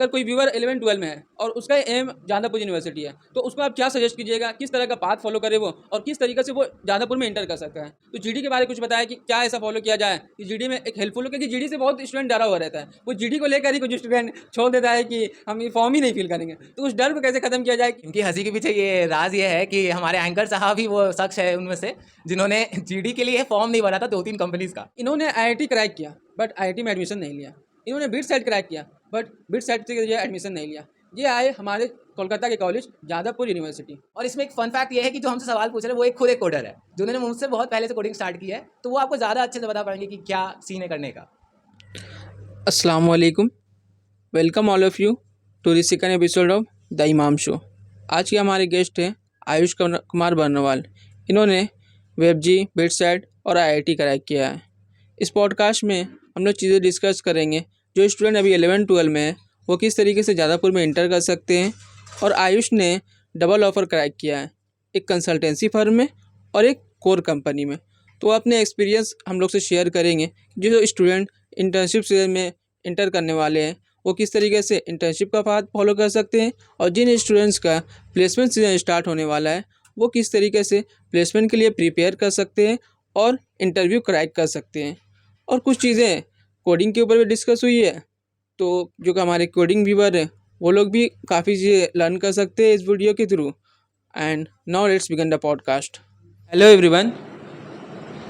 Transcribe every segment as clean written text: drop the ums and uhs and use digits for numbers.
अगर कोई व्यूअर 11-12 में है और उसका एम जादापुर यूनिवर्सिटी है, तो उसको आप क्या सजेस्ट कीजिएगा, किस तरह का पाथ फॉलो करे वो और किस तरीके से वो जादापुर में एंटर कर सकता है। तो जीडी के बारे में कुछ बताया कि क्या ऐसा फॉलो किया जाए कि जीडी में एक हेल्पफुल हो, क्योंकि जीडी से बहुत स्टूडेंट डरा हुआ रहता है। वो जीडी को लेकर ही कुछ स्टूडेंट छोड़ देता है कि हम ये फॉर्म ही नहीं फिल करेंगे। तो उस डर को कैसे खत्म किया जाए। इनकी हंसी के पीछे ये राज ये है कि हमारे एंकर साहब ही वो शख्स है उनमें से जिन्होंने जीडी के लिए फॉर्म नहीं भरा था 2-3 कंपनीज का। इन्होंने आईआईटी क्रैक किया बट आईआईटी में एडमिशन नहीं लिया। इन्होंने बिट सेट क्रैक किया बट बिट सेट से एडमिशन नहीं लिया। ये आए हमारे कोलकाता के कॉलेज जादवपुर यूनिवर्सिटी। और इसमें एक फन फैक्ट ये है कि जो हमसे सवाल पूछ रहे हैं वो एक खुद एक कोडर है, जिन्होंने मुझसे बहुत पहले से कोडिंग स्टार्ट की है, तो वो आपको ज़्यादा अच्छे से बता पाएंगे कि क्या सीन है करने का। अस्सलाम वालेकुम, welcome all of you to the second episode of the Imam show. आज के हमारे गेस्ट हैं आयुष कुमार बर्नवाल। इन्होंने वेबजी, बिटसेट और आईआईटी क्रैक किया है। इस पॉडकास्ट में हम लोग चीज़ें डिस्कस करेंगे। जो स्टूडेंट अभी 11-12 में है वो किस तरीके से जादवपुर में इंटर कर सकते हैं। और आयुष ने डबल ऑफ़र क्रैक किया है, एक कंसल्टेंसी फर्म में और एक कोर कंपनी में। तो अपने एक्सपीरियंस हम लोग से शेयर करेंगे। जो स्टूडेंट इंटर्नशिप सीजन में इंटर करने वाले हैं वो किस तरीके से इंटर्नशिप का पाथ फॉलो कर सकते हैं, और जिन स्टूडेंट्स का प्लेसमेंट सीजन स्टार्ट होने वाला है वो किस तरीके से प्लेसमेंट के लिए प्रिपेयर कर सकते हैं और इंटरव्यू क्रैक कर सकते हैं। और कुछ चीज़ें कोडिंग के ऊपर भी डिस्कस हुई है, तो जो कि हमारे कोडिंग व्यूअर हैं वो लोग भी काफ़ी चीज़ें लर्न कर सकते हैं इस वीडियो के through. And now let's begin the podcast. Hello everyone,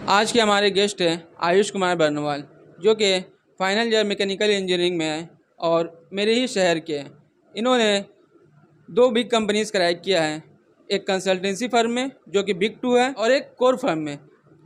आज के हमारे गेस्ट हैं आयुष कुमार बर्नवाल, जो कि फाइनल ईयर मैकेनिकल इंजीनियरिंग में है और मेरे ही शहर के हैं। इन्होंने 2 बिग कंपनीज़ क्रैक किया है, एक कंसल्टेंसी फर्म में जो कि बिग 2 है और एक कोर फर्म में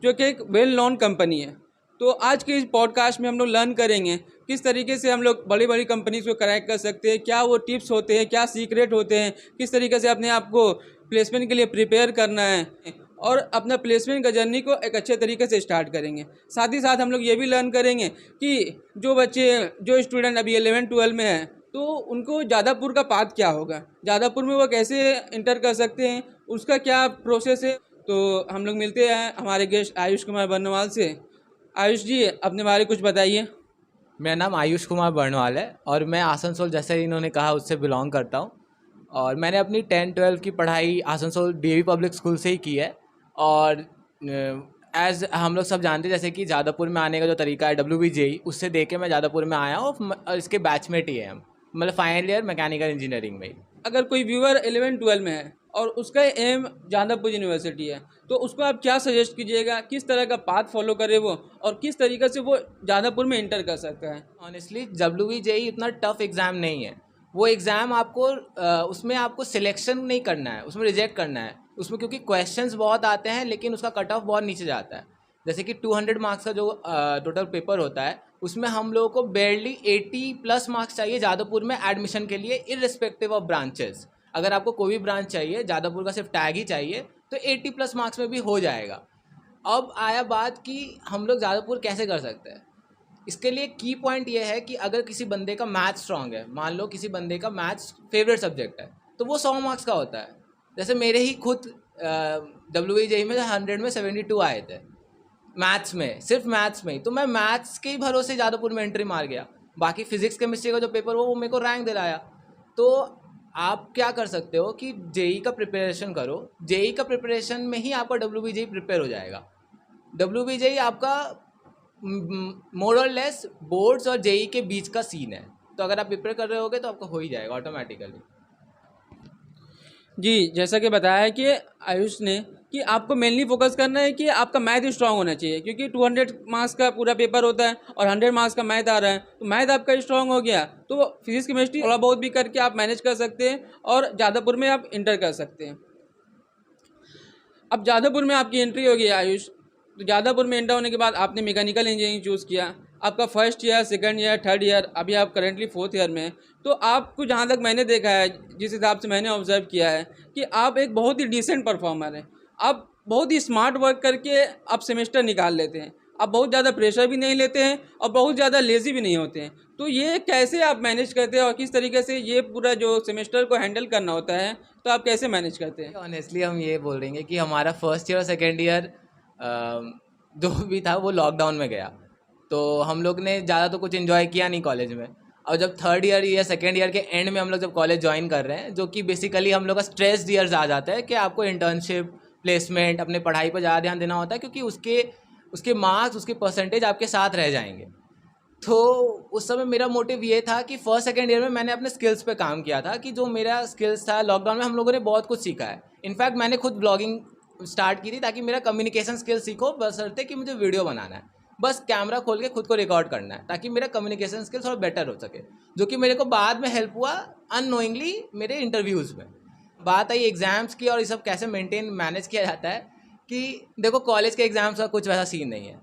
जो कि एक वेल नोन कंपनी है। तो आज के इस पॉडकास्ट में हम लोग लर्न करेंगे किस तरीके से हम लोग बड़ी बड़ी कंपनीज़ को क्रैक कर सकते हैं, क्या वो टिप्स होते हैं, क्या सीक्रेट होते हैं, किस तरीके से अपने आप को प्लेसमेंट के लिए प्रिपेयर करना है और अपना प्लेसमेंट का जर्नी को एक अच्छे तरीके से स्टार्ट करेंगे। साथ ही साथ हम लोग ये भी लर्न करेंगे कि जो स्टूडेंट अभी 11-12 में है तो उनको जादवपुर का पाथ क्या होगा, जादवपुर में वो कैसे इंटर कर सकते हैं, उसका क्या प्रोसेस है। तो हम लोग मिलते हैं हमारे गेस्ट आयुष कुमार बर्नवाल से। आयुष जी, अपने बारे में कुछ बताइए। मेरा नाम आयुष कुमार बर्नवाल है और मैं आसनसोल, जैसे इन्होंने कहा, उससे बिलोंग करता हूँ। और मैंने अपनी 10-12 की पढ़ाई आसनसोल डीएवी पब्लिक स्कूल से ही की है। और एज हम लोग सब जानते हैं, जैसे कि जादवपुर में आने का जो तरीका है WBJEE, उससे देख के मैं जादवपुर में आया हूँ और इसके बैचमेट ही है हम, मतलब फाइनल ईयर मैकेनिकल इंजीनियरिंग में। अगर कोई व्यूअर 11-12 में है और उसका एम जादवपुर यूनिवर्सिटी है तो उसको आप क्या सजेस्ट कीजिएगा, किस तरह का पाथ फॉलो करे वो और किस तरीके से वो जादवपुर में इंटर कर सकता है। ऑनेस्टली WBJEE उतना टफ एग्ज़ाम नहीं है। वो एग्ज़ाम आपको उसमें आपको सिलेक्शन नहीं करना है, उसमें रिजेक्ट करना है उसमें, क्योंकि क्वेश्चंस बहुत आते हैं लेकिन उसका कट ऑफ बहुत नीचे जाता है। जैसे कि 200 मार्क्स का जो टोटल पेपर होता है उसमें हम लोगों को बेयरली 80+ मार्क्स चाहिए जादवपुर में एडमिशन के लिए, इररिस्पेक्टिव ऑफ ब्रांचेस। अगर आपको कोई भी ब्रांच चाहिए, जादवपुर का सिर्फ टैग ही चाहिए, तो 80+ मार्क्स में भी हो जाएगा। अब आया बात कि हम लोग जादवपुर कैसे कर सकते हैं। इसके लिए की पॉइंट ये है कि अगर किसी बंदे का मैथ्स स्ट्रॉन्ग है, मान लो किसी बंदे का मैथ्स फेवरेट सब्जेक्ट है, तो वो 100 मार्क्स का होता है। जैसे मेरे ही खुद WBJEE में 100 में 72 आए थे मैथ्स में, सिर्फ मैथ्स में ही। तो मैं मैथ्स के ही भरोसे जादवपुर में एंट्री मार गया। बाकी फिजिक्स केमिस्ट्री का जो पेपर वो मेरे को रैंक दिलाया। तो आप क्या कर सकते हो कि जेई का प्रिपरेशन करो, जेई का प्रिपरेशन में ही आपका WBJEE प्रिपेयर हो जाएगा। WBJEE आपका मोर और लेस बोर्ड्स और जेई के बीच का सीन है, तो अगर आप प्रिपेयर कर रहे होगे तो आपका हो ही जाएगा ऑटोमेटिकली। जी, जैसा कि बताया है कि आयुष ने कि आपको मेनली फोकस करना है कि आपका मैथ स्ट्रांग होना चाहिए, क्योंकि 200 मार्क्स का पूरा पेपर होता है और 100 मार्क्स का मैथ आ रहा है। तो मैथ आपका स्ट्रांग हो गया तो फिजिक्स केमिस्ट्री थोड़ा बहुत भी करके आप मैनेज कर सकते हैं और जादवपुर में आप इंटर कर सकते हैं। अब जादवपुर में आपकी एंट्री होगी आयुष, तो जादवपुर में एंटर होने के बाद आपने मैकेनिकल इंजीनियरिंग चूज़ किया। आपका first year, second year, third year, अभी आप करेंटली 4th ईयर में हैं। तो आपको जहाँ तक मैंने देखा है, जिस हिसाब से मैंने ऑब्जर्व किया है कि आप एक बहुत ही डिसेंट परफॉर्मर हैं। आप बहुत ही स्मार्ट वर्क करके आप सेमेस्टर निकाल लेते हैं। आप बहुत ज़्यादा प्रेशर भी नहीं लेते हैं और बहुत ज़्यादा लेज़ी भी नहीं होते हैं। तो ये कैसे आप मैनेज करते हैं और किस तरीके से ये पूरा जो सेमेस्टर को हैंडल करना होता है, तो आप कैसे मैनेज करते हैं? ऑनेस्टली हम ये बोल रहे हैं कि हमारा फर्स्ट ईयर और सेकेंड ईयर जो भी था वो लॉकडाउन में गया, तो हम लोग ने ज़्यादा तो कुछ इन्जॉय किया नहीं कॉलेज में। और जब थर्ड ईयर या सेकेंड ईयर के एंड में हम लोग जब कॉलेज ज्वाइन कर रहे हैं, जो कि बेसिकली हम लोग का स्ट्रेस्ड ईयर्स आ जाता है कि आपको इंटर्नशिप, प्लेसमेंट, अपने पढ़ाई पर ज़्यादा ध्यान देना होता है, क्योंकि उसके उसके मार्क्स, उसके परसेंटेज आपके साथ रह जाएंगे। तो उस समय मेरा मोटिव ये था कि फर्स्ट सेकेंड ईयर में मैंने अपने स्किल्स पे काम किया था, कि जो मेरा स्किल्स था, लॉकडाउन में हम लोगों ने बहुत कुछ सीखा है। इनफैक्ट मैंने खुद ब्लॉगिंग स्टार्ट की थी ताकि मेरा कम्युनिकेशन स्किल सीखो, बशर्ते कि मुझे वीडियो बनाना है, बस कैमरा खोल के खुद को रिकॉर्ड करना है, ताकि मेरा कम्युनिकेशन स्किल थोड़ा बेटर हो सके, जो कि मेरे को बाद में हेल्प हुआ अननोइंगली मेरे इंटरव्यूज़ में। बात आई एग्ज़ाम्स की और ये सब कैसे मेंटेन मैनेज किया जाता है, कि देखो कॉलेज के एग्ज़ाम्स का कुछ वैसा सीन नहीं है।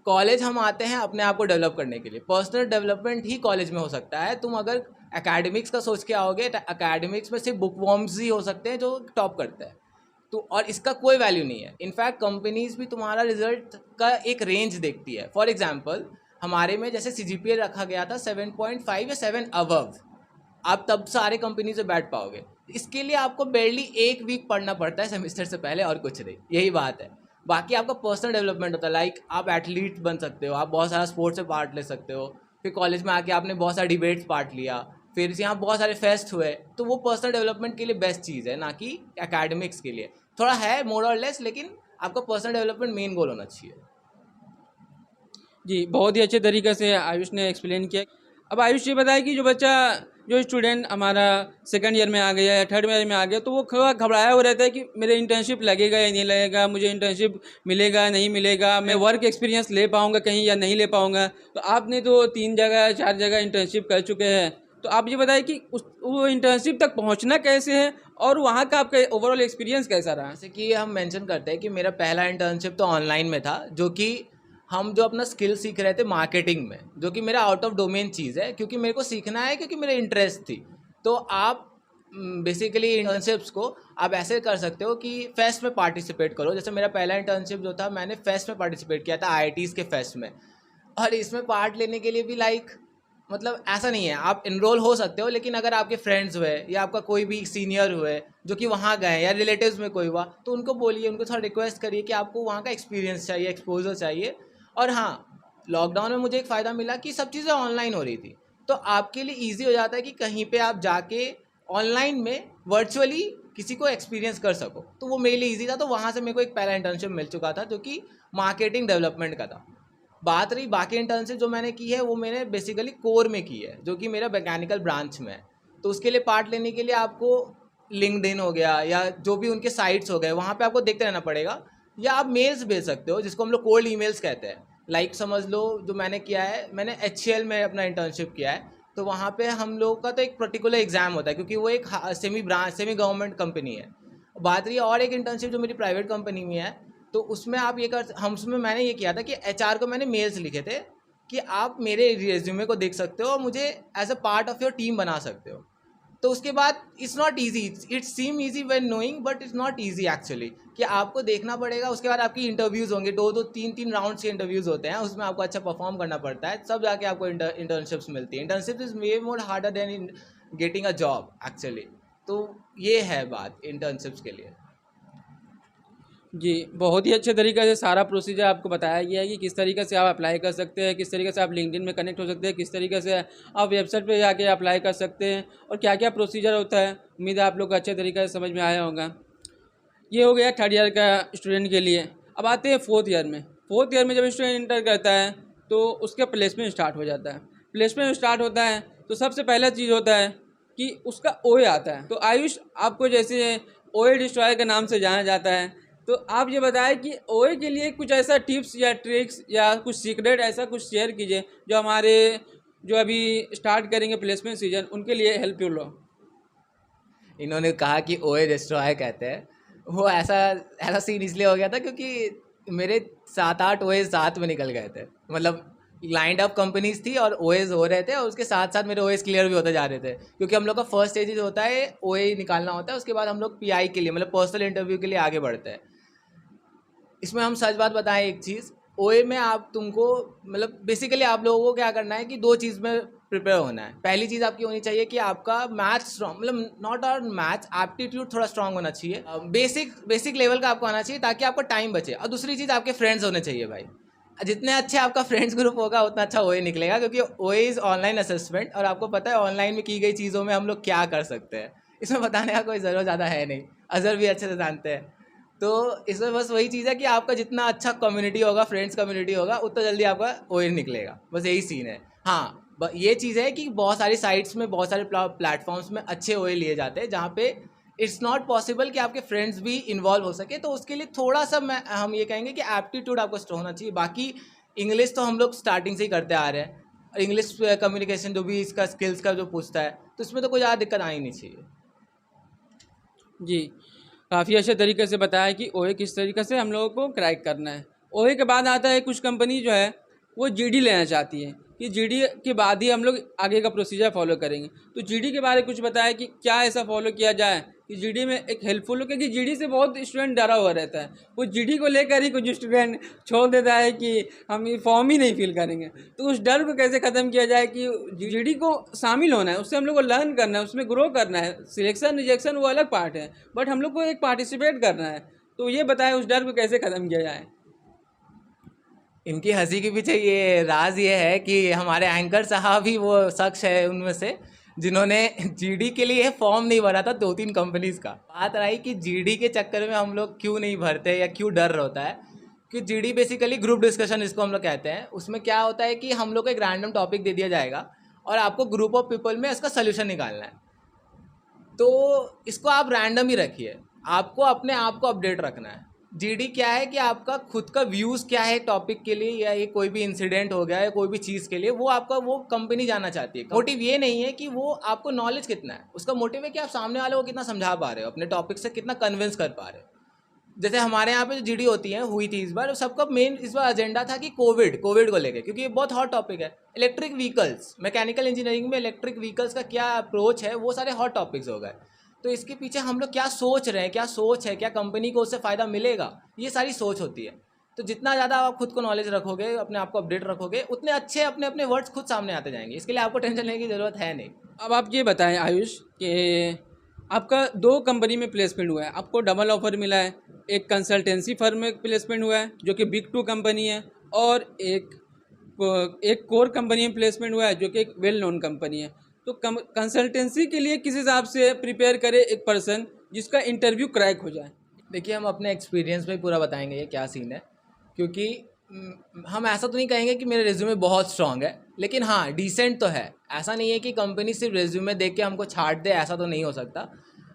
कॉलेज हम आते हैं अपने आप को डेवलप करने के लिए, पर्सनल डेवलपमेंट ही कॉलेज में हो सकता है। तुम अगर एकेडमिक्स का सोच के आओगे तो एकेडमिक्स में सिर्फ बुक वॉर्म्स ही हो सकते हैं जो टॉप करते हैं, तो और इसका कोई वैल्यू नहीं है। इनफैक्ट कंपनीज भी तुम्हारा रिजल्ट का एक रेंज देखती है। फॉर एग्जांपल हमारे में जैसे CGPA रखा गया था 7.5 या 7 अबव, आप तब सारे कंपनी से बैठ पाओगे। इसके लिए आपको बेरली 1 वीक पढ़ना पड़ता है सेमेस्टर से पहले, और कुछ नहीं, यही बात है। बाकी आपका पर्सनल डेवलपमेंट होता है, लाइक आप एथलीट बन सकते हो, आप बहुत सारा स्पोर्ट्स में पार्ट ले सकते हो, फिर कॉलेज में आके आपने बहुत सारे डिबेट्स पार्ट लिया, फिर यहाँ बहुत सारे फेस्ट हुए, तो वो पर्सनल डेवलपमेंट के लिए बेस्ट चीज़ है, ना कि एकेडमिक्स के लिए। थोड़ा है मोर और लेस, लेकिन आपका पर्सनल डेवलपमेंट मेन गोल होना चाहिए। जी, बहुत ही अच्छे तरीके से आयुष ने एक्सप्लेन किया। अब आयुष ये बताया कि जो स्टूडेंट हमारा सेकंड ईयर में आ गया या थर्ड ईयर में आ गया, तो वो थोड़ा घबराया हुआ रहता है कि मेरे इंटर्नशिप लगेगा या नहीं लगेगा, मुझे इंटर्नशिप मिलेगा नहीं मिलेगा, मैं वर्क एक्सपीरियंस ले पाऊंगा कहीं या नहीं ले पाऊंगा। तो आपने तो 3 जगह 4 जगह इंटर्नशिप कर चुके हैं, तो आप ये बताइए कि वो इंटर्नशिप तक पहुंचना कैसे है और वहाँ का आपका ओवरऑल एक्सपीरियंस कैसा रहा? जैसे कि हम मेंशन करते हैं कि मेरा पहला इंटर्नशिप तो ऑनलाइन में था, जो कि हम जो अपना स्किल सीख रहे थे मार्केटिंग में, जो कि मेरा आउट ऑफ डोमेन चीज़ है, क्योंकि मेरे को सीखना है, क्योंकि मेरे इंटरेस्ट थी। तो आप बेसिकली इंटर्नशिप्स को आप ऐसे कर सकते हो कि फेस्ट में पार्टिसिपेट करो। जैसे मेरा पहला इंटर्नशिप जो था, मैंने फेस्ट में पार्टिसिपेट किया था, IITs के फेस्ट में। और इसमें पार्ट लेने के लिए भी लाइक, मतलब ऐसा नहीं है, आप इनरोल हो सकते हो, लेकिन अगर आपके फ्रेंड्स हुए या आपका कोई भी सीनियर हुए जो कि वहाँ गए, या रिलेटिव्स में कोई हुआ, तो उनको बोलिए, उनको थोड़ा रिक्वेस्ट करिए कि आपको वहाँ का एक्सपीरियंस चाहिए, एक्सपोजर चाहिए। और हाँ, लॉकडाउन में मुझे एक फ़ायदा मिला कि सब चीज़ें ऑनलाइन हो रही थी, तो आपके लिए ईजी हो जाता है कि कहीं पे आप जाके ऑनलाइन में वर्चुअली किसी को एक्सपीरियंस कर सको। तो वो मेरे लिए ईजी था, तो वहाँ से मेरे को एक पहला इंटर्नशिप मिल चुका था, जो कि मार्केटिंग डेवलपमेंट का था। बात रही बाकी इंटर्नशिप जो मैंने की है, वो मैंने बेसिकली कोर में की है, जो कि मेरा मैकेनिकल ब्रांच में है। तो उसके लिए पार्ट लेने के लिए आपको लिंक्डइन हो गया या जो भी उनके साइट्स हो गए, वहाँ पे आपको देखते रहना पड़ेगा, या आप मेल्स भेज सकते हो, जिसको हम लोग कोल्ड ईमेल्स कहते हैं। लाइक समझ लो, जो मैंने किया है, मैंने HCL में अपना इंटर्नशिप किया है, तो वहाँ पे हम लोग का तो एक पर्टिकुलर एग्ज़ाम होता है, क्योंकि वो एक सेमी गवर्नमेंट कंपनी है। बात रही और एक इंटर्नशिप जो मेरी प्राइवेट कंपनी में है, तो उसमें आप ये कर, हम उसमें मैंने ये किया था कि HR को मैंने मेल्स लिखे थे कि आप मेरे रिज्यूमे को देख सकते हो और मुझे as a part of your team बना सकते हो। तो उसके बाद it's not easy, it's seem easy when knowing, but it's not easy actually, कि आपको देखना पड़ेगा। उसके बाद आपकी इंटरव्यूज़ होंगे, 2-3 राउंड्स के इंटरव्यूज़ होते हैं, उसमें आपको अच्छा परफॉर्म करना पड़ता है, तब जाके आपको इंटर्नशिप्स मिलती है। Internship is way more harder than getting a job actually. तो ये है बात इंटर्नशिप्स के लिए। जी, बहुत ही अच्छे तरीके से सारा प्रोसीजर आपको बताया गया है कि किस तरीके से आप अप्लाई कर सकते हैं, किस तरीके से आप लिंक्डइन में कनेक्ट हो सकते हैं, किस तरीके से आप वेबसाइट पे जाके अप्लाई कर सकते हैं और क्या क्या प्रोसीजर होता है। उम्मीद है आप लोग को अच्छे तरीके से समझ में आया होगा। ये हो गया थर्ड ईयर का स्टूडेंट के लिए। अब आते हैं फोर्थ ईयर में। फोर्थ ईयर में जब स्टूडेंट इंटर करता है तो उसका प्लेसमेंट स्टार्ट हो जाता है। प्लेसमेंट स्टार्ट होता है तो सबसे पहला चीज़ होता है कि उसका OA आता है। तो आयुष, आपको जैसे OA डिस्ट्रॉयर के नाम से जाना जाता है, तो आप ये बताएं कि OA के लिए कुछ ऐसा टिप्स या ट्रिक्स या कुछ सीक्रेट ऐसा कुछ शेयर कीजिए जो हमारे जो अभी स्टार्ट करेंगे प्लेसमेंट सीजन, उनके लिए हेल्पफुल हो। इन्होंने कहा कि OA डिस्ट्रॉय कहते हैं, वो ऐसा सीन इसलिए हो गया था क्योंकि मेरे 7-8 OAs साथ में निकल गए थे। मतलब लाइंड अप कंपनीज थी और OAs हो रहे थे, और उसके साथ साथ मेरे OAs क्लियर भी होते जा रहे थे, क्योंकि हम लोग का फर्स्ट स्टेज होता है OA निकालना होता है, उसके बाद हम लोग PI के लिए, मतलब पर्सनल इंटरव्यू के लिए आगे बढ़ते हैं। इसमें हम सच बात बताएं, एक चीज़, OA में आप तुमको, मतलब बेसिकली आप लोगों को क्या करना है कि 2 चीज़ में प्रिपेयर होना है। पहली चीज़ आपकी होनी चाहिए कि आपका मैथ स्ट्रॉन्ग, मतलब नॉट और मैथ, एप्टीट्यूड थोड़ा स्ट्रॉन्ग होना चाहिए, बेसिक लेवल का आपको आना चाहिए, ताकि आपका टाइम बचे। और दूसरी चीज़, आपके फ्रेंड्स होने चाहिए भाई। जितने अच्छे आपका फ्रेंड्स ग्रुप होगा उतना अच्छा ओए निकलेगा, क्योंकि ओए इज़ ऑनलाइन असेसमेंट, और आपको पता है ऑनलाइन में की गई चीज़ों में हम लोग क्या कर सकते हैं, इसमें बताने का कोई ज़रूरत ज़्यादा है नहीं, अज़र भी अच्छे से जानते हैं। तो इसमें बस वही चीज़ है कि आपका जितना अच्छा कम्युनिटी होगा, फ्रेंड्स कम्युनिटी होगा, उतना जल्दी आपका ओए निकलेगा, बस यही सीन है। हाँ, ये चीज़ है कि बहुत सारी साइट्स में, बहुत सारे प्लेटफॉर्म्स में अच्छे ओए लिए जाते हैं, जहाँ पे इट्स नॉट पॉसिबल कि आपके फ्रेंड्स भी इन्वॉल्व हो सके, तो उसके लिए थोड़ा सा हम ये कहेंगे कि एप्टीट्यूड आपको स्ट्रॉन्ग होना चाहिए। बाकी इंग्लिश तो हम लोग स्टार्टिंग से ही करते आ रहे हैं, इंग्लिश कम्युनिकेशन जो भी इसका स्किल्स का जो पूछता है, तो इसमें तो कोई ज़्यादा दिक्कत आनी नहीं चाहिए। जी, काफ़ी अच्छे तरीके से बताया कि ओए किस तरीके से हम लोगों को क्रैक करना है। ओए के बाद आता है कुछ कंपनी जो है वो जीडी लेना चाहती है कि जीडी के बाद ही हम लोग आगे का प्रोसीजर फॉलो करेंगे। तो जीडी के बारे में कुछ बताया कि क्या ऐसा फॉलो किया जाए कि जीडी में एक हेल्पफुल हो, क्योंकि जीडी से बहुत स्टूडेंट डरा हुआ रहता है। वो जीडी को लेकर ही कुछ स्टूडेंट छोड़ देता है कि हम ये फॉर्म ही नहीं फिल करेंगे। तो उस डर को कैसे ख़त्म किया जाए कि जीडी को शामिल होना है, उससे हम लोग को लर्न करना है, उसमें ग्रो करना है। सिलेक्शन रिजेक्शन वो अलग पार्ट है, बट हम लोग को एक पार्टिसिपेट करना है। तो ये बताएं उस डर को कैसे ख़त्म किया जाए। इनकी हंसी के पीछे ये राज ये है कि हमारे एंकर साहब ही वो शख्स है उनमें से जिन्होंने जीडी के लिए फॉर्म नहीं भरा था 2-3 कंपनीज का। बात रही कि जीडी के चक्कर में हम लोग क्यों नहीं भरते या क्यों डर होता है, कि जीडी बेसिकली ग्रुप डिस्कशन इसको हम लोग कहते हैं। उसमें क्या होता है कि हम लोग को एक रैंडम टॉपिक दे दिया जाएगा और आपको ग्रुप ऑफ पीपल में इसका सोल्यूशन निकालना है। तो इसको आप रैंडम ही रखिए, आपको अपने आप को अपडेट रखना है। जीडी क्या है कि आपका खुद का व्यूज़ क्या है टॉपिक के लिए, या ये कोई भी इंसिडेंट हो गया या कोई भी चीज़ के लिए, वो आपका वो कंपनी जानना चाहती है। मोटिव ये नहीं है कि वो आपको नॉलेज कितना है, उसका मोटिव है कि आप सामने वाले को कितना समझा पा रहे हो, अपने टॉपिक से कितना कन्विंस कर पा रहे हो। जैसे हमारे यहाँ पे जो जीडी होती है, हुई थी इस बार, सबका मेन इस बार एजेंडा था कि कोविड को लेके, क्योंकि ये बहुत हॉट टॉपिक है। इलेक्ट्रिक व्हीकल्स, मैकेनिकल इंजीनियरिंग में इलेक्ट्रिक व्हीकल्स का क्या अप्रोच है, वो सारे हॉट टॉपिक्स हो गए। तो इसके पीछे हम लोग क्या सोच रहे हैं, क्या सोच है, क्या कंपनी को उससे फ़ायदा मिलेगा, ये सारी सोच होती है। तो जितना ज़्यादा आप खुद को नॉलेज रखोगे, अपने आप को अपडेट रखोगे, उतने अच्छे अपने अपने वर्ड्स खुद सामने आते जाएंगे। इसके लिए आपको टेंशन लेने की ज़रूरत है नहीं। अब आप ये बताएं आयुष कि आपका 2 कंपनी में प्लेसमेंट हुआ है, आपको डबल ऑफर मिला है। एक कंसल्टेंसी फर्म में प्लेसमेंट हुआ है जो कि बिग 2 कंपनी है, और एक कोर कंपनी में प्लेसमेंट हुआ है जो कि एक वेल नोन कंपनी है। तो कंसल्टेंसी के लिए किस हिसाब से प्रिपेयर करे एक पर्सन जिसका इंटरव्यू क्रैक हो जाए। देखिए, हम अपने एक्सपीरियंस में पूरा बताएंगे ये क्या सीन है, क्योंकि हम ऐसा तो नहीं कहेंगे कि मेरा रिज्यूमे बहुत स्ट्रांग है, लेकिन हाँ डिसेंट तो है। ऐसा नहीं है कि कंपनी सिर्फ रिज्यूमे देख के हमको छाट दे, ऐसा तो नहीं हो सकता।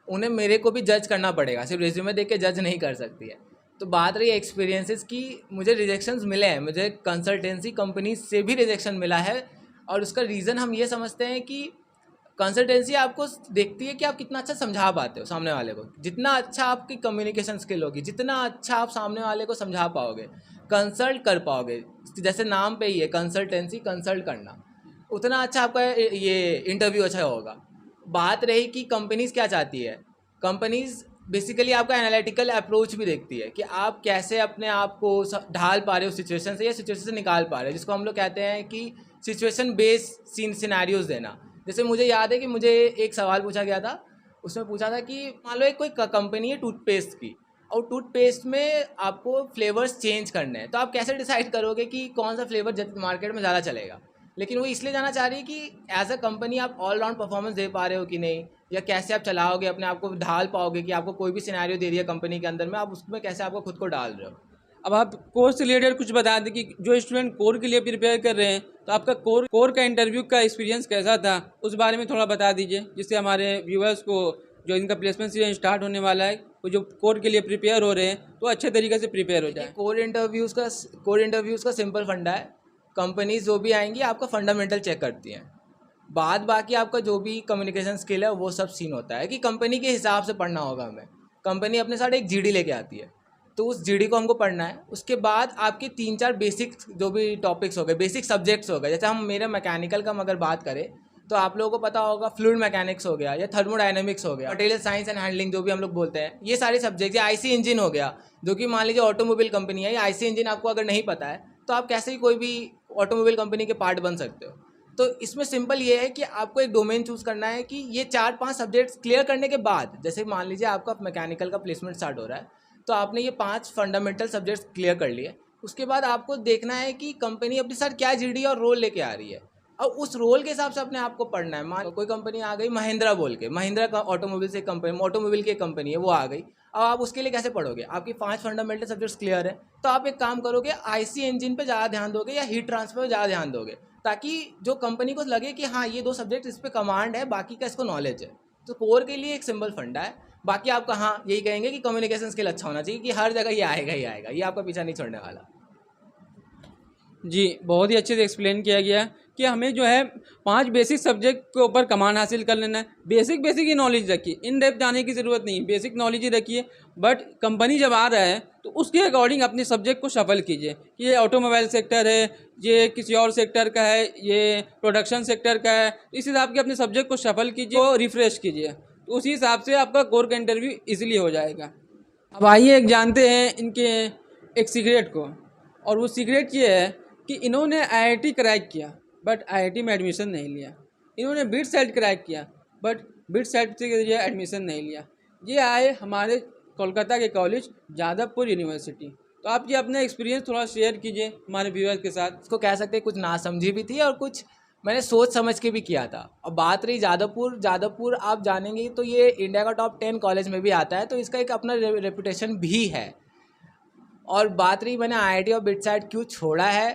उन्हें मेरे को भी जज करना पड़ेगा, सिर्फ रिज्यूमे देख के जज नहीं कर सकती है। तो बात रही एक्सपीरियंसेस की, मुझे रिजेक्शंस मिले हैं, मुझे कंसल्टेंसी कंपनी से भी रिजेक्शन मिला है। और उसका रीज़न हम ये समझते हैं कि कंसल्टेंसी आपको देखती है कि आप कितना अच्छा समझा पाते हो सामने वाले को। जितना अच्छा आपकी कम्युनिकेशन स्किल होगी, जितना अच्छा आप सामने वाले को समझा पाओगे, कंसल्ट कर पाओगे, जैसे नाम पे ही है कंसल्टेंसी, कंसल्ट करना, उतना अच्छा आपका ये इंटरव्यू अच्छा होगा। बात रही कि कंपनीज़ क्या चाहती है, कंपनीज़ बेसिकली आपका एनालिटिकल अप्रोच भी देखती है कि आप कैसे अपने आप को ढाल पा रहे हो सिचुएशन से, या सिचुएशन से निकाल पा रहे हो, जिसको हम लोग कहते हैं कि सिचुएशन बेस्ड सिनेरियोज देना। जैसे मुझे याद है कि मुझे एक सवाल पूछा गया था, उसमें पूछा था कि मान लो एक कोई कंपनी है टूथपेस्ट की, और टूथपेस्ट में आपको फ्लेवर्स चेंज करने हैं, तो आप कैसे डिसाइड करोगे कि कौन सा फ्लेवर मार्केट में ज़्यादा चलेगा। लेकिन वो इसलिए जाना चाह रही है कि एज अ कंपनी आप ऑल राउंड परफॉर्मेंस दे पा रहे हो कि नहीं, या कैसे आप चलाओगे, अपने आप को ढाल पाओगे कि आपको कोई भी सिनेरियो दे दिया कंपनी के अंदर में, आप उसमें कैसे आपको खुद को डाल रहे हो। अब आप कोर से रिलेटेड कुछ बता दें कि जो स्टूडेंट कोर के लिए प्रिपेयर कर रहे हैं, तो आपका कोर का इंटरव्यू का एक्सपीरियंस कैसा था, उस बारे में थोड़ा बता दीजिए, जिससे हमारे व्यूअर्स को जो इनका प्लेसमेंट सीजन स्टार्ट होने वाला है, वो जो कोर के लिए प्रिपेयर हो रहे हैं तो अच्छे तरीके से प्रिपेयर हो जाए। कोर इंटरव्यूज़ का सिंपल फंडा है, कंपनीज जो भी आएंगी आपका फंडामेंटल चेक करती हैं, बाद बाकी आपका जो भी कम्युनिकेशन स्किल है वो सब सीन होता है कि कंपनी के हिसाब से पढ़ना होगा हमें। कंपनी अपने साथ एक जीडी लेके आती है, तो उस जीडी को हमको पढ़ना है। उसके बाद आपके 3-4 बेसिक जो भी टॉपिक्स हो गए, बेसिक सब्जेक्ट्स हो गए, जैसे हम मेरे मैकेनिकल का अगर बात करें तो आप लोगों को पता होगा फ्लूइड मैकेनिक्स हो गया, या थर्मोडायनेमिक्स हो गया, मटेरियल साइंस एंड हैंडलिंग जो भी हम लोग बोलते हैं, ये सारे सब्जेक्ट, या आईसी इंजन हो गया, जो कि मान लीजिए ऑटोमोबाइल कंपनी है, या आईसी इंजन आपको अगर नहीं पता है तो आप कैसे ही कोई भी ऑटोमोबाइल कंपनी के पार्ट बन सकते हो। तो इसमें सिंपल ये है कि आपको एक डोमेन चूज़ करना है कि ये 4-5 सब्जेक्ट्स क्लियर करने के बाद, जैसे मान लीजिए आपका मैकेनिकल का प्लेसमेंट स्टार्ट हो रहा है, तो आपने ये 5 फंडामेंटल सब्जेक्ट्स क्लियर कर लिए। उसके बाद आपको देखना है कि कंपनी अपने साथ क्या जीडी और रोल लेके आ रही है, और उस रोल के हिसाब से अपने आप को पढ़ना है। मान कोई कंपनी आ गई महिंद्रा बोल के, महिंद्रा का ऑटोमोबाइल से कंपनी, ऑटोमोबाइल की कंपनी है, वो आ गई। अब आप उसके लिए कैसे पढ़ोगे? आपकी 5 फंडामेंटल सब्जेक्ट्स क्लियर है, तो आप एक काम करोगे, आईसी इंजन पे ज़्यादा ध्यान दोगे या हीट ट्रांसफर पे ज़्यादा ध्यान दोगे, ताकि जो कंपनी को लगे कि हाँ ये 2 सब्जेक्ट इस पे कमांड है, बाकी का इसको नॉलेज है। तो कोर के लिए एक सिंपल फंडा है। बाकी आपका हाँ यही कहेंगे कि कम्युनिकेशन स्किल अच्छा होना चाहिए, कि हर जगह ये आएगा ही आएगा, ये आपका पीछा नहीं छोड़ने वाला। जी, बहुत ही अच्छे से एक्सप्लेन किया गया कि हमें जो है 5 बेसिक सब्जेक्ट के ऊपर कमांड हासिल कर लेना है। बेसिक ही नॉलेज रखिए, इन डेप्थ जाने की ज़रूरत नहीं, बेसिक नॉलेज ही रखिए। बट कंपनी जब आ रहा है तो उसके अकॉर्डिंग अपने सब्जेक्ट को शफल कीजिए कि ये ऑटोमोबाइल सेक्टर है, ये किसी और सेक्टर का है, ये प्रोडक्शन सेक्टर का है। इस हिसाब के अपने सब्जेक्ट को शफल कीजिए और रिफ्रेश कीजिए, तो उसी हिसाब से आपका कोर का इंटरव्यू ईजिली हो जाएगा। अब आइए एक जानते हैं इनके एक सीक्रेट को, और वो सीक्रेट ये है कि इन्होंने आईआईटी क्रैक किया बट आईआईटी में एडमिशन नहीं लिया। इन्होंने बिट सेट क्रैक किया बट बिट सेट के जरिए एडमिशन नहीं लिया। ये आए हमारे कोलकाता के कॉलेज जादवपुर यूनिवर्सिटी। तो आप ये अपना एक्सपीरियंस थोड़ा शेयर कीजिए हमारे व्यूअर्स के साथ। इसको कह सकते हैं कुछ नासमझी भी थी और कुछ मैंने सोच समझ के भी किया था। अब बात रही जादवपुर आप जानेंगे तो ये इंडिया का टॉप 10 कॉलेज में भी आता है, तो इसका एक अपना रेपुटेशन भी है। और बात रही मैंने आईआईटी और बिटसाइट क्यों छोड़ा है,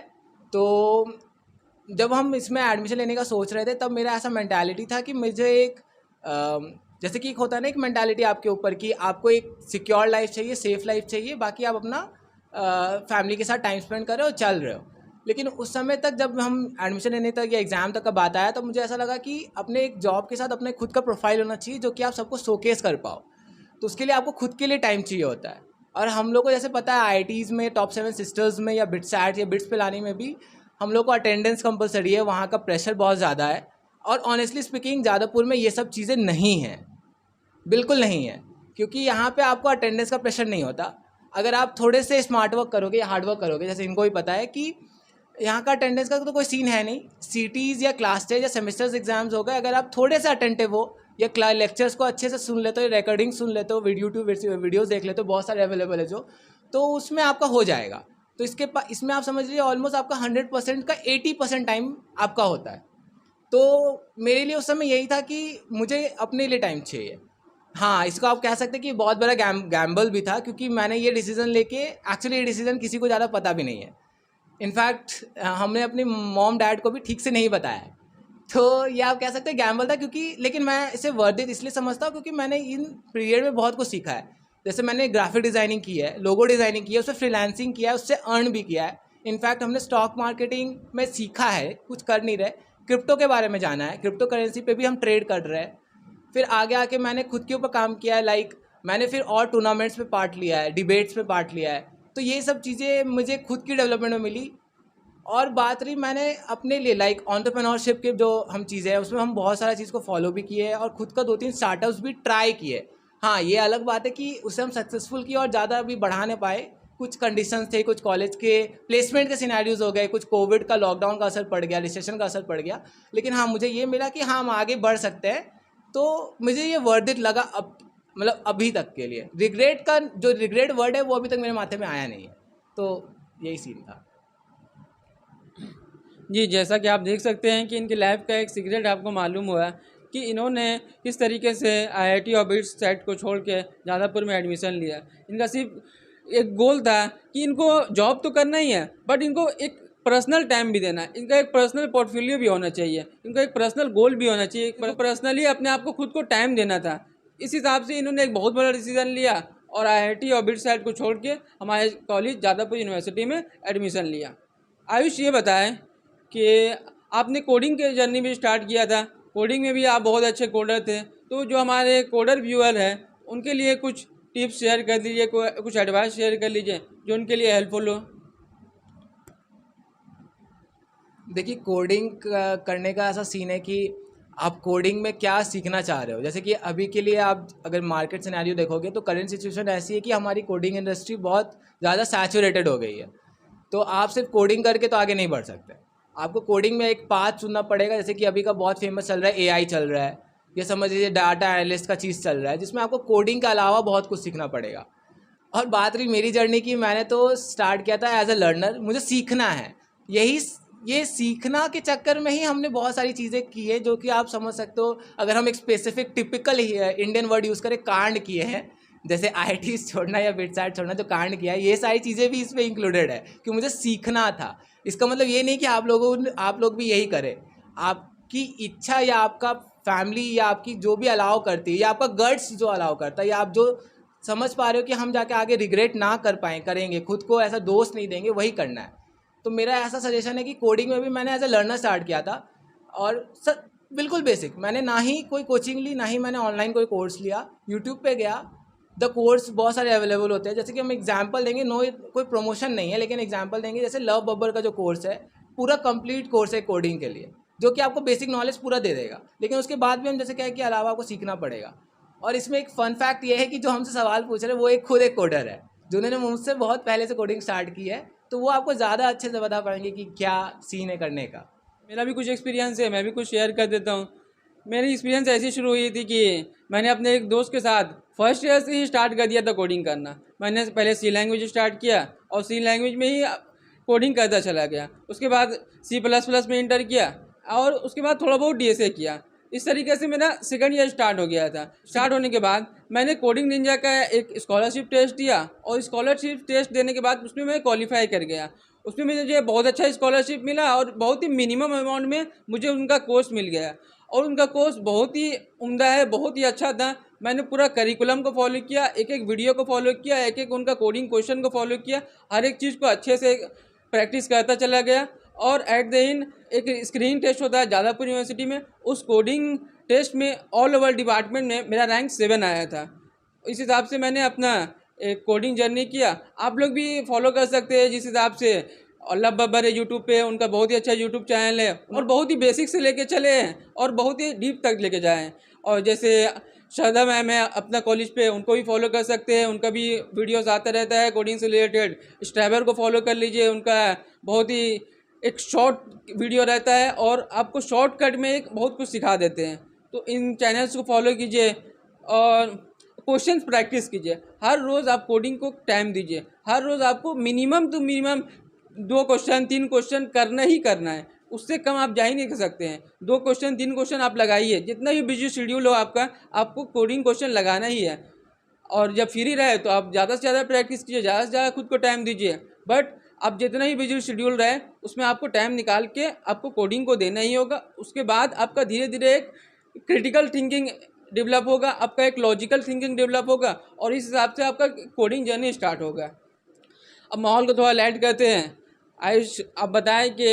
तो जब हम इसमें एडमिशन लेने का सोच रहे थे तब मेरा ऐसा मेंटालिटी था कि मुझे एक जैसे कि एक होता है ना एक मेंटालिटी आपके ऊपर कि आपको एक सिक्योर लाइफ चाहिए, सेफ लाइफ चाहिए, बाकी आप अपना फैमिली के साथ टाइम स्पेंड कर रहे हो, चल रहे हो। लेकिन उस समय तक जब हम एडमिशन लेने तक या एग्ज़ाम तक का बात आया तो मुझे ऐसा लगा कि अपने एक जॉब के साथ अपने खुद का प्रोफाइल होना चाहिए जो कि आप सबको शोकेस कर पाओ। तो उसके लिए आपको खुद के लिए टाइम चाहिए होता है। और हम लोग को जैसे पता है आईआईटीज़ में टॉप 7 सिस्टर्स में या बिट्सैट या बिट्स पे लाने में भी हम लोग को अटेंडेंस कंपलसरी है, वहाँ का प्रेशर बहुत ज़्यादा है। और ऑनेस्टली स्पीकिंग जादवपुर में ये सब चीज़ें नहीं हैं, बिल्कुल नहीं है, क्योंकि यहाँ पे आपको अटेंडेंस का प्रेशर नहीं होता। अगर आप थोड़े से स्मार्ट वर्क करोगे या हार्ड वर्क करोगे, जैसे इनको भी पता है कि यहाँ का अटेंडेंस का तो कोई सीन है नहीं। सीटीज़ या क्लास टेस्ट या सेमेस्टर्स एग्जाम्स हो गए, अगर आप थोड़े से अटेंटिव हो या लेक्चर्स को अच्छे से सुन लेते हो, रिकॉर्डिंग सुन लेते हो, वीडियोज़ देख लेते हो, बहुत सारे अवेलेबल है जो, तो उसमें आपका हो जाएगा। तो इसमें आप समझ लीजिए ऑलमोस्ट आपका 100% का 80% टाइम आपका होता है। तो मेरे लिए उस समय यही था कि मुझे अपने लिए टाइम चाहिए। हाँ, इसको आप कह सकते हैं कि बहुत बड़ा गैम्बल भी था, क्योंकि मैंने ये डिसीज़न लेके एक्चुअली ये डिसीज़न किसी को ज़्यादा पता भी नहीं है। इनफैक्ट हमने अपनी मॉम डैड को भी ठीक से नहीं बताया। तो ये आप कह सकते हैं गैम्बल था, क्योंकि लेकिन मैं इसे वर्थ इट इसलिए समझता हूँ क्योंकि मैंने इन पीरियड में बहुत कुछ सीखा है। जैसे मैंने ग्राफिक डिज़ाइनिंग की है, लोगो डिज़ाइनिंग की है, उससे फ्रीलांसिंग किया है, उससे अर्न भी किया है। इनफैक्ट हमने स्टॉक मार्केटिंग में सीखा है, कुछ कर नहीं रहे, क्रिप्टो के बारे में जाना है, क्रिप्टो करेंसी पे भी हम ट्रेड कर रहे हैं। फिर आगे आके मैंने खुद के ऊपर काम किया है, लाइक मैंने फिर और टूर्नामेंट्स में पार्ट लिया है, डिबेट्स में पार्ट लिया है। तो ये सब चीज़ें मुझे खुद की डेवलपमेंट में मिली। और बात रही मैंने अपने लिए लाइक एंटरप्रेन्योरशिप के जो हम चीज़ें हैं उसमें हम बहुत सारा चीज़ को फॉलो भी किए हैं और खुद का 2-3 स्टार्टअप्स भी ट्राई किए। हाँ, ये अलग बात है कि उसे हम सक्सेसफुल किए और ज़्यादा अभी बढ़ा नहीं पाए। कुछ कंडीशंस थे, कुछ कॉलेज के प्लेसमेंट के सिनेरियोज हो गए, कुछ कोविड का लॉकडाउन का असर पड़ गया, रिसेशन का असर पड़ गया। लेकिन हाँ, मुझे ये मिला कि हाँ हम आगे बढ़ सकते हैं। तो मुझे ये वर्थ इट लगा, अब मतलब अभी तक के लिए। रिग्रेट का जो रिग्रेट वर्ड है वो अभी तक मेरे माथे में आया नहीं है। तो यही सीन था। जी, जैसा कि आप देख सकते हैं कि इनकी लाइफ का एक सीक्रेट आपको मालूम हुआ कि इन्होंने किस तरीके से आईआईटी और बिट्सैट को छोड़ के जादवपुर में एडमिशन लिया। इनका सिर्फ एक गोल था कि इनको जॉब तो करना ही है, बट इनको एक पर्सनल टाइम भी देना है, इनका एक पर्सनल पोर्टफोलियो भी होना चाहिए, इनका एक पर्सनल गोल भी होना चाहिए, पर्सनली अपने आप को खुद को टाइम देना था। इस हिसाब से इन्होंने एक बहुत बड़ा डिसीजन लिया और आईआईटी और बिट्सैट को छोड़ के हमारे कॉलेज जादवपुर यूनिवर्सिटी में एडमिशन लिया। आयुष, ये बताएं कि आपने कोडिंग के जर्नी भी स्टार्ट किया था, कोडिंग में भी आप बहुत अच्छे कोडर थे, तो जो हमारे कोडर व्यूअर हैं उनके लिए कुछ टिप्स शेयर कर दीजिए, कुछ एडवाइस शेयर कर लीजिए जो उनके लिए हेल्पफुल हो। देखिए, कोडिंग करने का ऐसा सीन है कि आप कोडिंग में क्या सीखना चाह रहे हो। जैसे कि अभी के लिए आप अगर मार्केट सिनेरियो देखोगे तो करंट सिचुएशन ऐसी है कि हमारी कोडिंग इंडस्ट्री बहुत ज़्यादा सैचुरेटेड हो गई है। तो आप सिर्फ कोडिंग करके तो आगे नहीं बढ़ सकते, आपको कोडिंग में एक पाथ चुनना पड़ेगा। जैसे कि अभी का बहुत फेमस चल रहा है एआई चल रहा है, ये समझ लीजिए डाटा एनालिस्ट का चीज़ चल रहा है, जिसमें आपको कोडिंग के अलावा बहुत कुछ सीखना पड़ेगा। और बात रही मेरी जर्नी की, मैंने तो स्टार्ट किया था एज अ लर्नर, मुझे सीखना है। यही ये सीखना के चक्कर में ही हमने बहुत सारी चीज़ें की है, जो कि आप समझ सकते हो। अगर हम एक specific typical Indian word use करें, कांड किए हैं, जैसे IITs छोड़ना या बिटसैट छोड़ना, जो कांड किया है, ये सारी चीज़ें भी इसमें इंक्लूडेड है कि मुझे सीखना था। इसका मतलब ये नहीं कि आप लोग भी यही करें। आपकी इच्छा या आपका फैमिली या आपकी जो भी अलाउ करती है, या आपका गट्स जो अलाउ करता है, या आप जो समझ पा रहे हो कि हम जाके आगे रिग्रेट ना कर पाएँ, करेंगे, खुद को ऐसा दोष नहीं देंगे, वही करना है। तो मेरा ऐसा सजेशन है कि कोडिंग में भी मैंने एज अ लर्नर स्टार्ट किया था। और सर बिल्कुल बेसिक, मैंने ना ही कोई कोचिंग ली, ना ही मैंने ऑनलाइन कोई कोर्स लिया। यूट्यूब पे गया, द कोर्स बहुत सारे अवेलेबल होते हैं। जैसे कि हम एग्जांपल देंगे, नो कोई प्रमोशन नहीं है, लेकिन एग्जांपल देंगे, जैसे लव बब्बर का जो कोर्स है, पूरा कंप्लीट कोर्स है कोडिंग के लिए, जो कि आपको बेसिक नॉलेज पूरा दे देगा। लेकिन उसके बाद भी हम जैसे क्या है कि अलावा आपको सीखना पड़ेगा। और इसमें एक फन फैक्ट ये है कि जो हमसे सवाल पूछ रहे हैं वो खुद एक कोडर है, जिन्होंने मुझसे बहुत पहले से कोडिंग स्टार्ट की है। तो वो आपको ज़्यादा अच्छे से बता पाएंगे कि क्या सीन है करने का। मेरा भी कुछ एक्सपीरियंस है, मैं भी कुछ शेयर कर देता हूँ। मेरी एक्सपीरियंस ऐसी शुरू हुई थी कि मैंने अपने एक दोस्त के साथ फर्स्ट ईयर से ही स्टार्ट कर दिया था कोडिंग करना। मैंने पहले सी लैंग्वेज स्टार्ट किया और सी लैंग्वेज में ही कोडिंग करता चला गया। उसके बाद C++ में इंटर किया और उसके बाद थोड़ा बहुत DSA किया। इस तरीके से मेरा सेकंड ईयर स्टार्ट हो गया था। स्टार्ट होने के बाद मैंने कोडिंग निंजा का एक स्कॉलरशिप टेस्ट दिया और स्कॉलरशिप टेस्ट देने के बाद उसमें मैं क्वालिफाई कर गया। उसमें मुझे बहुत अच्छा स्कॉलरशिप मिला और बहुत ही मिनिमम अमाउंट में मुझे उनका कोर्स मिल गया। और उनका कोर्स बहुत ही उम्दा है, बहुत ही अच्छा था। मैंने पूरा करिकुलम को फॉलो किया, एक एक वीडियो को फॉलो किया, एक एक उनका कोडिंग क्वेश्चन को फॉलो किया, हर एक चीज़ को अच्छे से प्रैक्टिस करता चला गया। और एट द एंड एक स्क्रीनिंग टेस्ट होता है जादवपुर यूनिवर्सिटी में, उस कोडिंग टेस्ट में ऑल ओवर डिपार्टमेंट में मेरा रैंक 7 आया था। इस हिसाब से मैंने अपना एक कोडिंग जर्नी किया। आप लोग भी फॉलो कर सकते हैं जिस हिसाब से। और लव बब्बर है यूट्यूब पे, उनका बहुत ही अच्छा यूट्यूब चैनल है और बहुत ही बेसिक से लेके चले हैं और बहुत ही डीप तक लेके जाए हैं। और जैसे श्रद्धा मैम है अपना कॉलेज पे, उनको भी फॉलो कर सकते हैं, उनका भी वीडियोस आता रहता है कोडिंग से रिलेटेड। स्ट्रैबर को फॉलो कर लीजिए, उनका बहुत ही एक शॉर्ट वीडियो रहता है और आपको शॉर्टकट में एक बहुत कुछ सिखा देते हैं। तो इन चैनल्स को फॉलो कीजिए और क्वेश्चन प्रैक्टिस कीजिए। हर रोज़ आप कोडिंग को टाइम दीजिए। हर रोज़ आपको minimum two minimum 2 question 3 question करना ही करना है, उससे कम आप जा ही नहीं कर सकते हैं। 2 क्वेश्चन 3 क्वेश्चन आप लगाइए, जितना भी बिजी शेड्यूल हो आपका, आपको कोडिंग क्वेश्चन लगाना ही है। और जब फ्री रहे तो आप ज़्यादा से ज़्यादा प्रैक्टिस कीजिए, ज़्यादा से ज़्यादा खुद को टाइम दीजिए। बट आप जितना ही बिजी शेड्यूल रहे उसमें आपको टाइम निकाल के आपको कोडिंग को देना ही होगा। उसके बाद आपका धीरे धीरे एक क्रिटिकल थिंकिंग डेवलप होगा, आपका एक लॉजिकल थिंकिंग डेवलप होगा और इस हिसाब से आपका कोडिंग जर्नी स्टार्ट होगा। अब माहौल को थोड़ा लाइट करते हैं। आयुष, आप बताएं कि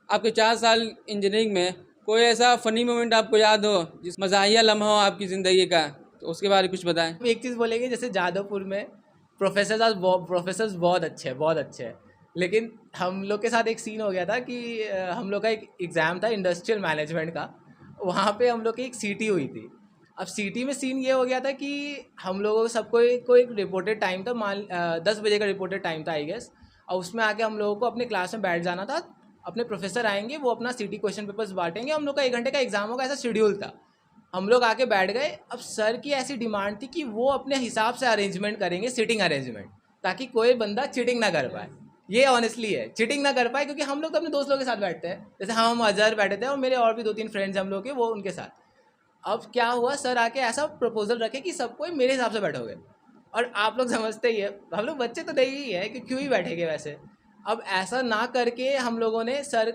आपके 4 साल इंजीनियरिंग में कोई ऐसा फ़नी मोमेंट आपको याद हो, जिस मज़ाहिया लम्हा हो आपकी ज़िंदगी का, तो उसके बारे में कुछ बताएं। हम एक चीज़ बोलेंगे, जैसे जादवपुर में प्रोफेसर्स बहुत अच्छे हैं, बहुत अच्छे हैं। लेकिन हम लोग के साथ एक सीन हो गया था कि हम लोग का एक एग्ज़ाम था इंडस्ट्रियल मैनेजमेंट का। वहाँ पे हम लोग की एक सीटी हुई थी। अब सीटी में सीन ये हो गया था कि हम लोगों को सबको एक रिपोर्टेड टाइम था, 10 बजे का रिपोर्टेड टाइम था आई गेस। और उसमें आके हम लोगों को अपने क्लास में बैठ जाना था। अपने प्रोफेसर आएंगे, वो अपना सीटी क्वेश्चन पेपर्स बांटेंगे, हम लोग का 1 घंटे का एग्जाम होगा, ऐसा शेड्यूल था। हम लोग आके बैठ गए। अब सर की ऐसी डिमांड थी कि वो अपने हिसाब से अरेंजमेंट करेंगे, सिटिंग अरेंजमेंट, ताकि कोई बंदा चीटिंग ना कर पाए। ये ऑनेस्टली है, चीटिंग ना कर पाए, क्योंकि हम लोग तो अपने दोस्त लोगों के साथ बैठते हैं। जैसे हम अजहर बैठे थे और मेरे और भी 2-3 फ्रेंड्स हम लोग के, वो उनके साथ। अब क्या हुआ, सर आके ऐसा प्रपोजल रखे कि सबको मेरे हिसाब से बैठोगे। और आप लोग समझते ही है, हम लोग बच्चे तो नहीं ही है कि क्यों ही बैठेंगे वैसे। अब ऐसा ना करके हम लोगों ने सर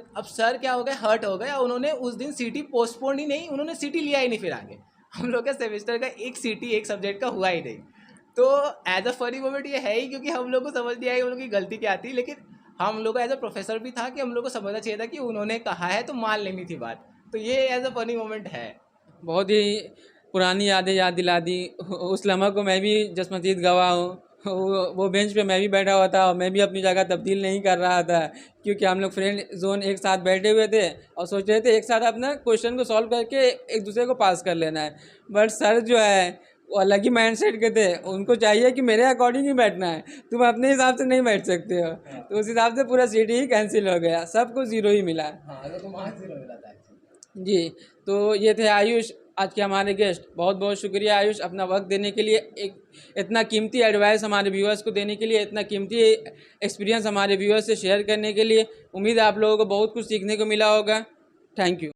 क्या हो गए, हर्ट हो गए। उन्होंने उस दिन सीटी पोस्टपोन ही नहीं, उन्होंने सीटी लिया ही नहीं। फिर आगे हम लोग का सेमेस्टर का एक सीटी एक सब्जेक्ट का हुआ ही नहीं। तो एज अ फनी मोमेंट ये है ही, क्योंकि हम लोग को समझ नहीं आई उन लोगों की गलती क्या थी। लेकिन हम लोग को एज अ प्रोफेसर भी था कि हम लोग को समझना चाहिए था कि उन्होंने कहा है तो मान लेनी थी बात। तो ये एज अ फनी मोमेंट है। बहुत ही पुरानी यादें याद दिला दी। उस लम्हा को मैं भी जसमजीद गवाह हूँ। वो बेंच पे मैं भी बैठा हुआ था और मैं भी अपनी जगह तब्दील नहीं कर रहा था, क्योंकि हम लोग फ्रेंड जोन एक साथ बैठे हुए थे और सोच रहे थे एक साथ अपना क्वेश्चन को सॉल्व करके एक दूसरे को पास कर लेना है। बट सर जो है वो अलग ही माइंडसेट के थे, उनको चाहिए कि मेरे अकॉर्डिंग ही बैठना है, तुम अपने हिसाब से नहीं बैठ सकते हो। तो उस हिसाब से पूरा सीटी ही कैंसिल हो गया, सबको 0 ही मिला। हाँ, तो 0 मिला था। जी, तो ये थे आयुष। आज के हमारे गेस्ट, बहुत बहुत शुक्रिया आयुष, अपना वक्त देने के लिए, एक इतना कीमती एडवाइस हमारे व्यूअर्स को देने के लिए, इतना कीमती एक्सपीरियंस हमारे व्यूअर्स से शेयर करने के लिए। उम्मीद है आप लोगों को बहुत कुछ सीखने को मिला होगा। Thank you.